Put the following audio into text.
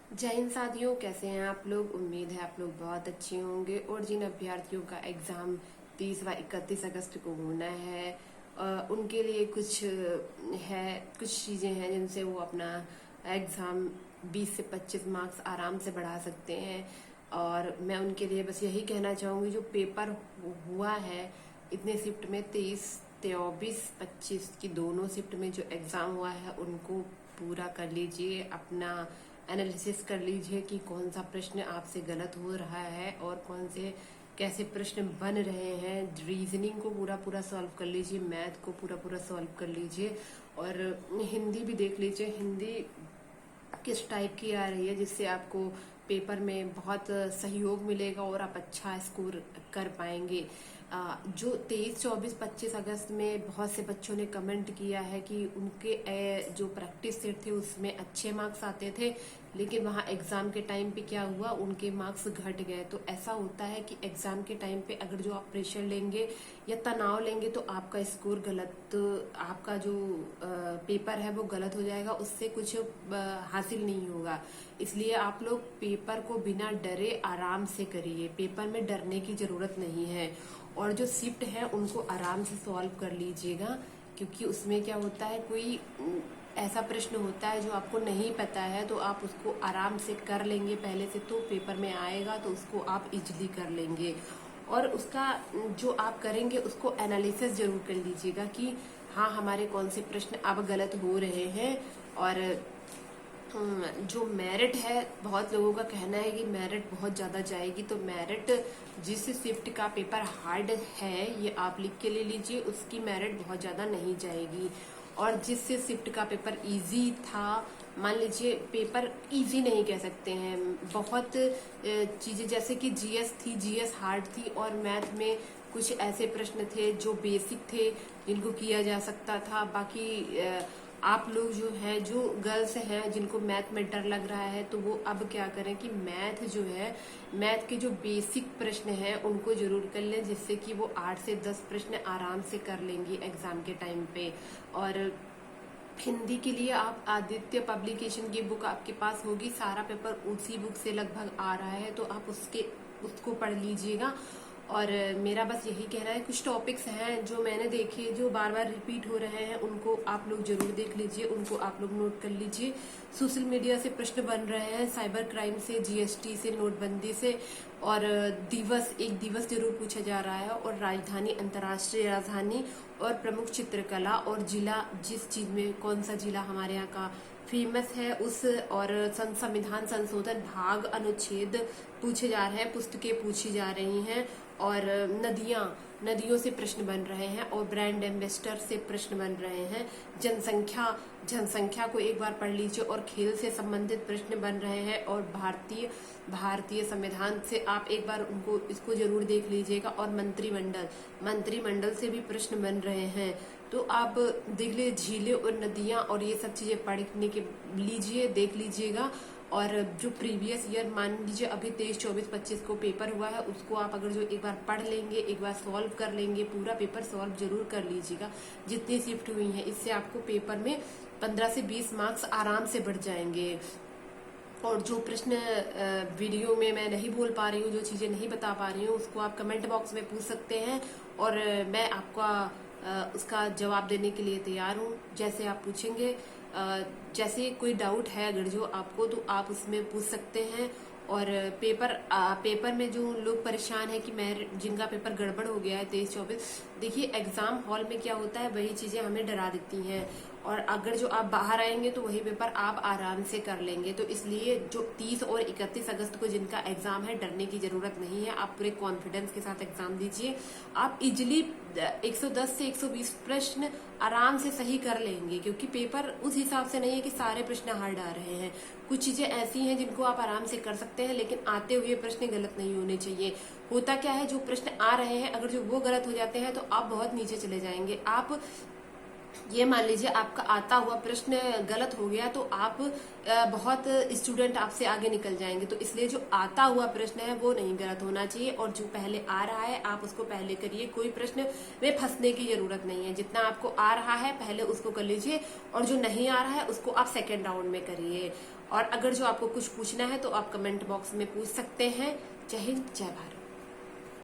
जय हिंद साथियों, कैसे हैं आप लोग। उम्मीद है आप लोग बहुत अच्छे होंगे। और जिन अभ्यर्थियों का एग्ज़ाम 30 व 31 अगस्त को होना है, उनके लिए कुछ चीज़ें हैं जिनसे वो अपना एग्ज़ाम 20 से 25 मार्क्स आराम से बढ़ा सकते हैं। और मैं उनके लिए बस यही कहना चाहूँगी, जो पेपर हुआ है इतने शिफ्ट में, 23, 24, 25 की दोनों शिफ्ट में जो एग्ज़ाम हुआ है उनको पूरा कर लीजिए। अपना एनालिसिस कर लीजिए कि कौन सा प्रश्न आपसे गलत हो रहा है और कौन से कैसे प्रश्न बन रहे हैं। रीजनिंग को पूरा पूरा सॉल्व कर लीजिए, मैथ को पूरा पूरा सॉल्व कर लीजिए, और हिंदी भी देख लीजिए, हिंदी किस टाइप की आ रही है जिससे आपको पेपर में बहुत सहयोग मिलेगा और आप अच्छा स्कोर कर पाएंगे। जो 23, 24, 25 अगस्त में बहुत से बच्चों ने कमेंट किया है कि उनके जो प्रैक्टिस सेट थे उसमें अच्छे मार्क्स आते थे, लेकिन वहाँ एग्जाम के टाइम पे क्या हुआ, उनके मार्क्स घट गए। तो ऐसा होता है कि एग्जाम के टाइम पे अगर जो आप प्रेशर लेंगे या तनाव लेंगे तो आपका स्कोर गलत, आपका जो पेपर है वो गलत हो जाएगा, उससे कुछ हासिल नहीं होगा। इसलिए आप लोग पेपर को बिना डरे आराम से करिए, पेपर में डरने की जरूरत नहीं है। और जो शिफ्ट है उनको आराम से सॉल्व कर लीजिएगा, क्योंकि उसमें क्या होता है, कोई ऐसा प्रश्न होता है जो आपको नहीं पता है तो आप उसको आराम से कर लेंगे पहले से, तो पेपर में आएगा तो उसको आप इजीली कर लेंगे। और उसका जो आप करेंगे उसको एनालिसिस जरूर कर लीजिएगा कि हाँ, हमारे कौन से प्रश्न अब गलत हो रहे हैं। और जो मेरिट है, बहुत लोगों का कहना है कि मेरिट बहुत ज़्यादा जाएगी, तो मेरिट जिस शिफ्ट का पेपर हार्ड है ये आप लिख के ले लीजिए, उसकी मेरिट बहुत ज़्यादा नहीं जाएगी। और जिस शिफ्ट का पेपर इजी था, मान लीजिए पेपर इजी नहीं कह सकते हैं, बहुत चीज़ें जैसे कि जीएस थी, जीएस हार्ड थी, और मैथ में कुछ ऐसे प्रश्न थे जो बेसिक थे जिनको किया जा सकता था। बाकी आप लोग जो है, जो गर्ल्स हैं जिनको मैथ में डर लग रहा है, तो वो अब क्या करें कि मैथ जो है, मैथ के जो बेसिक प्रश्न हैं उनको जरूर कर लें, जिससे कि वो 8 से 10 प्रश्न आराम से कर लेंगी एग्जाम के टाइम पे। और हिंदी के लिए आप आदित्य पब्लिकेशन की बुक आपके पास होगी, सारा पेपर उसी बुक से लगभग आ रहा है, तो आप उसको पढ़ लीजिएगा। और मेरा बस यही कहना है, कुछ टॉपिक्स हैं जो मैंने देखे जो बार बार रिपीट हो रहे हैं, उनको आप लोग जरूर देख लीजिए, उनको आप लोग नोट कर लीजिए। सोशल मीडिया से प्रश्न बन रहे हैं, साइबर क्राइम से, जीएसटी से, नोटबंदी से, और एक दिवस जरूर पूछा जा रहा है। और राजधानी, अंतर्राष्ट्रीय राजधानी, और प्रमुख चित्रकला, और जिला, जिस चीज में कौन सा जिला हमारे यहाँ का फेमस है उस, और संविधान संशोधन भाग, अनुच्छेद पूछे जा रहे हैं, पुस्तकें पूछी जा रही हैं। और नदियों से प्रश्न बन रहे हैं, और ब्रांड एम्बेसडर से प्रश्न बन रहे हैं। जनसंख्या को एक बार पढ़ लीजिए, और खेल से संबंधित प्रश्न बन रहे हैं। और भारतीय संविधान से आप एक बार इसको जरूर देख लीजिएगा। और मंत्रिमंडल से भी प्रश्न बन रहे हैं, तो आप देख लीजिए, झीलें और नदियां और ये सब चीजें पढ़ने के लीजिए, देख लीजिएगा। और जो प्रीवियस ईयर, मान लीजिए अभी 23, 24, 25 को पेपर हुआ है, उसको आप अगर जो एक बार पढ़ लेंगे, एक बार सॉल्व कर लेंगे, पूरा पेपर सॉल्व जरूर कर लीजिएगा जितनी शिफ्ट हुई है, इससे आपको पेपर में 15 से 20 मार्क्स आराम से बढ़ जाएंगे। और जो प्रश्न वीडियो में मैं नहीं बोल पा रही हूँ, जो चीजें नहीं बता पा रही हूँ, उसको आप कमेंट बॉक्स में पूछ सकते हैं, और मैं आपका उसका जवाब देने के लिए तैयार हूँ। जैसे आप पूछेंगे, जैसे कोई डाउट है अगर जो आपको, तो आप उसमें पूछ सकते हैं। और पेपर में जो लोग परेशान है कि मैं, जिनका पेपर गड़बड़ हो गया है 23, 24, देखिए एग्जाम हॉल में क्या होता है, वही चीजें हमें डरा देती हैं, और अगर जो आप बाहर आएंगे तो वही पेपर आप आराम से कर लेंगे। तो इसलिए जो 30 और 31 अगस्त को जिनका एग्जाम है, डरने की जरूरत नहीं है, आप पूरे कॉन्फिडेंस के साथ एग्जाम दीजिए। आप इजिली 110 से 120 प्रश्न आराम से सही कर लेंगे, क्योंकि पेपर उस हिसाब से नहीं है कि सारे प्रश्न हार्ड आ रहे हैं। कुछ चीजें ऐसी हैं जिनको आप आराम से कर सकते हैं, लेकिन आते हुए प्रश्न गलत नहीं होने चाहिए। होता क्या है, जो प्रश्न आ रहे हैं अगर जो वो गलत हो जाते हैं तो आप बहुत नीचे चले जाएंगे। आप ये मान लीजिए आपका आता हुआ प्रश्न गलत हो गया तो आप बहुत स्टूडेंट आपसे आगे निकल जाएंगे। तो इसलिए जो आता हुआ प्रश्न है वो नहीं गलत होना चाहिए, और जो पहले आ रहा है आप उसको पहले करिए। कोई प्रश्न में फंसने की जरूरत नहीं है, जितना आपको आ रहा है पहले उसको कर लीजिए, और जो नहीं आ रहा है उसको आप सेकेंड राउंड में करिए। और अगर जो आपको कुछ पूछना है तो आप कमेंट बॉक्स में पूछ सकते हैं। जय हिंद, जय भारत।